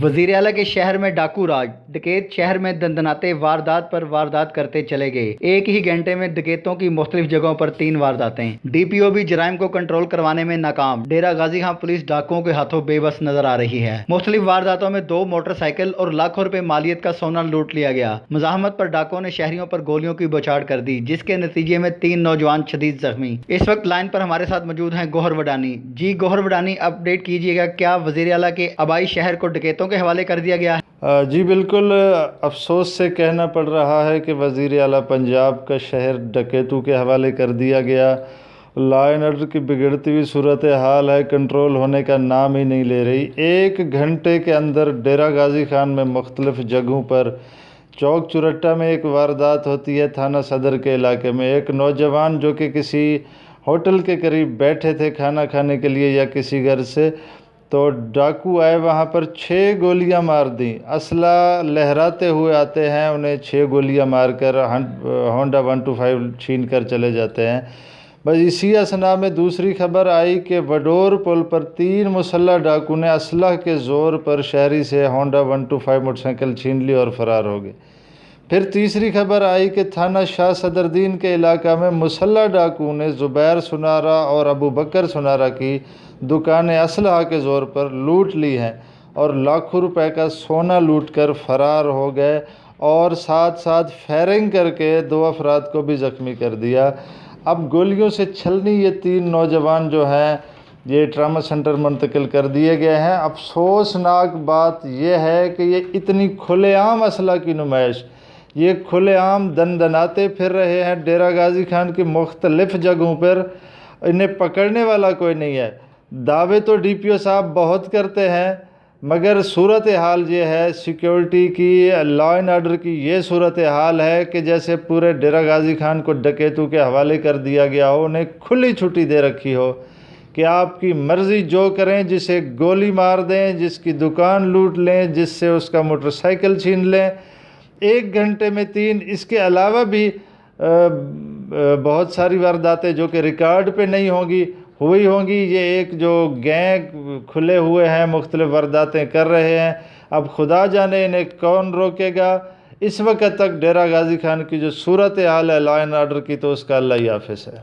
वजीर आला के शहर में डाकू राज। डकैत शहर में दंदनाते वारदात पर वारदात करते चले गए। एक ही घंटे में डकैतों की मुख्तलिफ जगहों पर 3 वारदातें। डीपीओ भी जराइम को कंट्रोल करवाने में नाकाम। डेरा गाजी खां पुलिस डाकुओं के हाथों बेबस नजर आ रही है। मुख्तलिफ वारदातों में 2 मोटरसाइकिल और लाखों रुपए मालियत का सोना लूट लिया गया। मज़ाहमत पर डाकुओं ने शहरियों पर गोलियों की बौछार कर दी, जिसके नतीजे में 3 नौजवान शदीद जख्मी। इस वक्त लाइन पर हमारे साथ मौजूद हैं गौहर वडानी जी। गौहर वडानी, अपडेट कीजिएगा, क्या वजीर आला के आबाई शहर को डकैतों के हवाले कर दिया गया है? जी बिल्कुल, अफसोस से कहना पड़ रहा है कि वज़ीर आला पंजाब का शहर डकैतों के हवाले कर दिया गया। लॉ एंड ऑर्डर की बिगड़ती हुई सूरत हाल है, कंट्रोल होने का नाम ही नहीं ले रही। 1 घंटे के अंदर डेरा गाजी खान में मुख्तलिफ जगहों पर चौक चुरट्टा में एक वारदात होती है, थाना सदर के इलाके में। एक नौजवान जो कि किसी होटल के करीब बैठे थे खाना खाने के लिए या किसी घर से, तो डाकू आए, वहाँ पर 6 गोलियां मार दी। असला लहराते हुए आते हैं, उन्हें 6 गोलियां मारकर होंडा 125 छीन कर चले जाते हैं। बस इसी असना में दूसरी खबर आई कि वडोर पुल पर 3 मुसल्लह डाकू ने असलह के ज़ोर पर शहरी से होंडा 125 मोटरसाइकिल छीन ली और फ़रार हो गए। फिर तीसरी खबर आई कि थाना शाह सदरदीन के इलाका में मुसल्लह डाकू ने ज़ुबैर सुनारा और अबू बकर सुनारा की दुकानें असलहा के ज़ोर पर लूट ली हैं और लाखों रुपए का सोना लूट कर फ़रार हो गए और साथ साथ फायरिंग करके 2 अफराद को भी ज़ख्मी कर दिया। अब गोलियों से छलनी ये 3 नौजवान जो हैं ये ट्रामा सेंटर मुंतकिल कर दिए गए हैं। अफसोसनाक बात यह है कि ये इतनी खुलेआम असला की नुमाइश, ये खुलेआम दंदनाते फिर रहे हैं डेरा गाजी खान की मुख्तलिफ जगहों पर। इन्हें पकड़ने वाला कोई नहीं है। दावे तो डीपीओ साहब बहुत करते हैं, मगर सूरत हाल ये है, सिक्योरिटी की, लॉ एंड ऑर्डर की ये सूरत हाल है कि जैसे पूरे डेरा गाजी खान को डकैतों के हवाले कर दिया गया हो, उन्हें खुली छुट्टी दे रखी हो कि आपकी मर्ज़ी जो करें, जिसे गोली मार दें, जिसकी दुकान लूट लें, जिससे उसका मोटरसाइकिल छीन लें। 1 घंटे में 3, इसके अलावा भी बहुत सारी वारदातें जो कि रिकॉर्ड पे नहीं हुई होंगी। ये एक जो गैंग खुले हुए हैं, मुख्तलिफ वारदातें कर रहे हैं। अब खुदा जाने इन्हें कौन रोकेगा। इस वक्त तक डेरा गाजी खान की जो सूरत हाल है लॉ एंड ऑर्डर की, तो उसका अल्लाह ही हाफ़िज़ है।